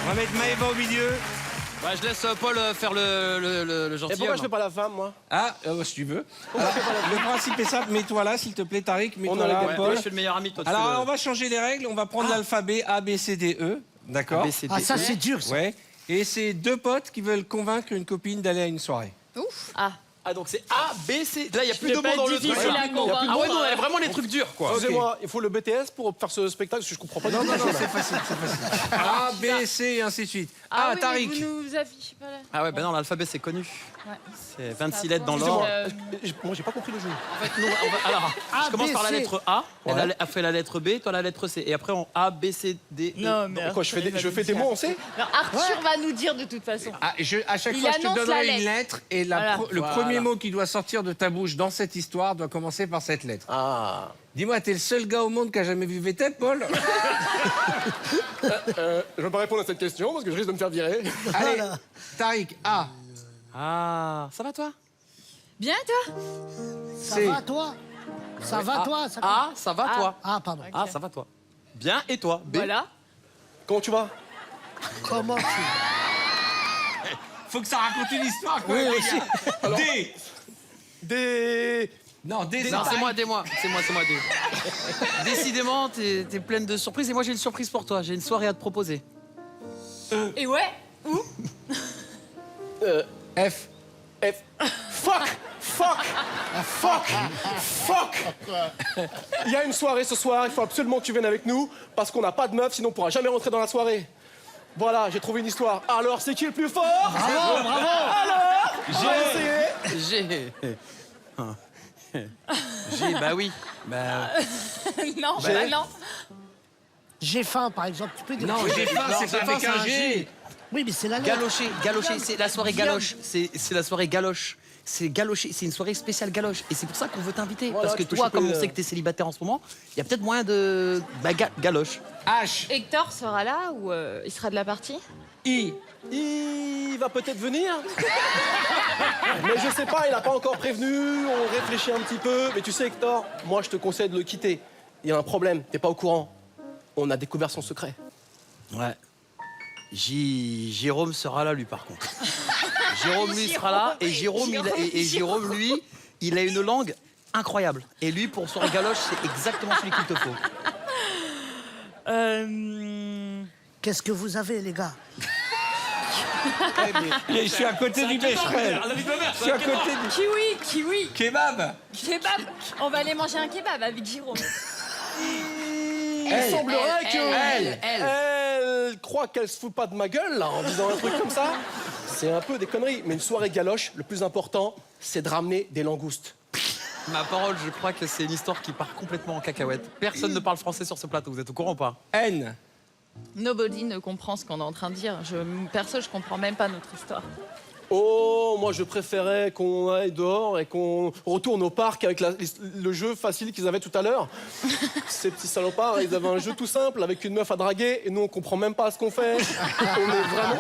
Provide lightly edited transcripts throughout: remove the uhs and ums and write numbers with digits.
On va mettre Maëva au milieu. Bah, je laisse Paul faire le Et gentil. pourquoi je fais pas la femme, moi? Ah, si tu veux. Alors, le principe est simple, mets-toi là, s'il te plaît, Tariq, mets-toi là, Ouais, Paul. je suis le meilleur ami, toi. tu Alors, fais le- on va changer les règles, on va prendre l'alphabet A, B, C, D, E, d'accord? B, C, D, Ah, ça, E. c'est dur, ça. Ouais. Et c'est deux potes qui veulent convaincre une copine d'aller à une soirée. Ouf. Ah, donc c'est A, B, C. Là, il n'y a plus de pas mots dans le difficile truc. à convaincre. Ah ouais, non, elle a vraiment les trucs durs, quoi. Excusez-moi, il faut le BTS pour faire ce spectacle, parce que je comprends pas du tout. Non, c'est facile, c'est facile. A, B, C, et ainsi de suite. Ah, oui, mais Tariq. vous nous affichez pas là. Ah ouais, ben non, l'alphabet, c'est connu. Ouais. C'est 26 lettres dans Excusez-moi, l'ordre. moi j'ai pas compris le jeu. En fait, non, alors, A, je commence B, par la C. lettre A, elle Ouais. a fait la lettre B, toi la lettre C. Et après, on A, B, C, D, E. Non, mais Quoi, je fais des mots, on sait? Non, Arthur va nous dire de toute façon. Ah, à chaque Il fois, je te annonce donnerai la une lettre et Voilà. le premier mot qui doit sortir de ta bouche dans cette histoire doit commencer par cette lettre. Ah. Dis-moi, t'es le seul gars au monde qui a jamais vu VT, Paul? Je vais pas répondre à cette question parce que je risque de me faire virer. Allez, Tariq, A. Ah, ça va toi? Bien toi? Ça C. va, toi? Ça va, toi? Ça... A, ça va toi? Ah, pardon. Ah, ça va toi? Bien, et toi? B. Voilà. Comment tu vas? Comment tu... Faut que ça raconte une histoire, quoi. Oui, aussi. D. Des... Non, D, Non, c'est moi, D. Décidément, t'es pleine de surprises et moi j'ai une surprise pour toi. J'ai une soirée à te proposer. Et ouais? Où? F. F. Fuck! Fuck! Fuck! Il y a une soirée ce soir, il faut absolument que tu viennes avec nous parce qu'on n'a pas de meuf, sinon on pourra jamais rentrer dans la soirée. Voilà, j'ai trouvé une histoire. Alors, c'est qui le plus fort? Bravo, bravo! Alors, on va essayer. G, bah oui. Bah, Non, bah non. J'ai faim, par exemple. Tu peux dire... Non, j'ai faim, c'est j'ai avec faim, un c'est un G. G. Oui, mais c'est la lettre. Galocher, c'est la soirée galoche. C'est la soirée galoche. C'est galocher, c'est une soirée spéciale galoche. Et c'est pour ça qu'on veut t'inviter. Voilà, Parce que tu peux toi, choper, comme on sait que t'es célibataire en ce moment, il y a peut-être moyen de. Bah, galoche. H. Hector sera là ou il sera de la partie? I. Il va peut-être venir. Mais je sais pas, il a pas encore prévenu, on réfléchit un petit peu. Mais tu sais, Hector, moi je te conseille de le quitter. Il y a un problème, t'es pas au courant. On a découvert son secret. Ouais. Jérôme sera là, lui, par contre. Jérôme, lui, sera là. Et Jérôme, lui, il a une langue incroyable. Et lui, pour soirée galoche, c'est exactement celui qu'il te faut. Qu'est-ce que vous avez, les gars? Je suis à côté du Becherel. Je suis à côté du Kiwi. kebab. Kebab. On va aller manger un kebab avec Jérôme. Il semblerait que elle. elle croit qu'elle se fout pas de ma gueule là en disant un truc comme ça. C'est un peu des conneries. Mais une soirée galoche, le plus important, c'est de ramener des langoustes. Ma parole, je crois que c'est une histoire qui part complètement en cacahuète. Personne ne parle français sur ce plateau, vous êtes au courant ou pas? N. Nobody ne comprend ce qu'on est en train de dire. Perso, je comprends même pas notre histoire. Oh, moi je préférais qu'on aille dehors et qu'on retourne au parc avec le jeu facile qu'ils avaient tout à l'heure. Ces petits salopards, ils avaient un jeu tout simple avec une meuf à draguer et nous on comprend même pas ce qu'on fait.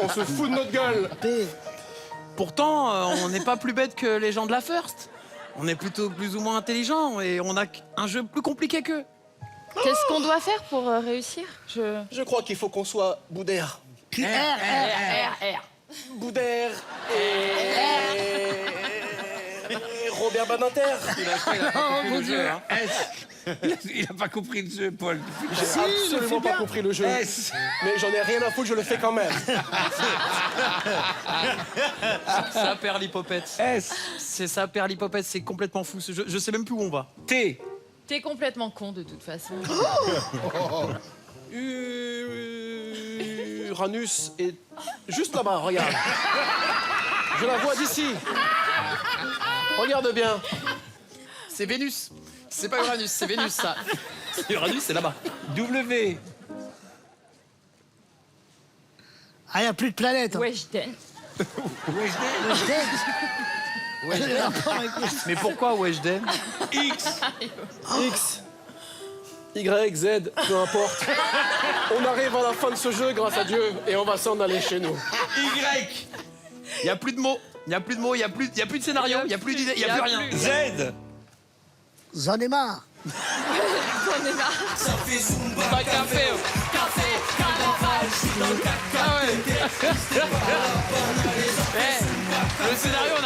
On se fout de notre gueule. P. Pourtant, on n'est pas plus bête que les gens de la First. On est plutôt plus ou moins intelligents et on a un jeu plus compliqué qu'eux. Qu'est-ce qu'on doit faire pour réussir? Je crois qu'il faut qu'on soit Boudère. R. Boudère et Robert Badinter. Mon Dieu. S. Il a pas compris le jeu, Paul. J'ai absolument pas compris le jeu. S. Mais j'en ai rien à foutre, je le fais quand même. Ça perd l'hypopète. S. C'est ça perd l'hypopète, c'est complètement fou ce jeu. Je sais même plus où on va. T. T'es complètement con de toute façon. Uranus est juste là-bas, regarde. Je la vois d'ici. Regarde bien. C'est Vénus. C'est pas Uranus, c'est Vénus ça. Uranus, c'est là-bas. W. Ah, il n'y a plus de planète. Hein. Weshden. Mais pourquoi Weshden? X. X, Y, Z, peu importe. On arrive à la fin de ce jeu, grâce à Dieu, et on va s'en aller chez nous. Y. Il y a plus de mots. Il y a plus de mots, il y a plus de scénario, il y a plus d'idées, il y a plus rien. Z. J'en ai marre. On est marre. Pas café. Ah ouais. Le scénario